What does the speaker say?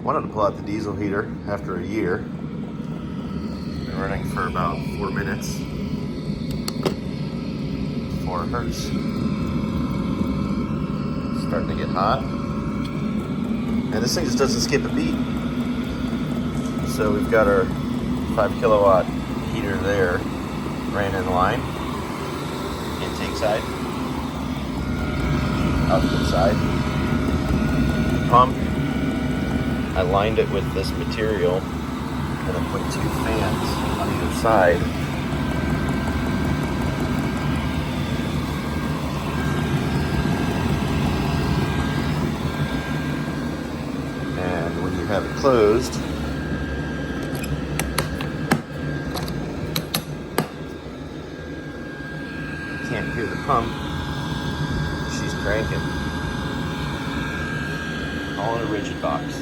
Wanted to pull out the diesel heater after a year. Been running for about 4 minutes before it hurts. Starting to get hot. And this thing just doesn't skip a beat. So we've got our 5 kilowatt heater there, ran in line, intake side, output side. Pump, I lined it with this material and I put 2 fans on either side. And when you have it closed, you can't hear the pump. She's cranking. All in a rigid box.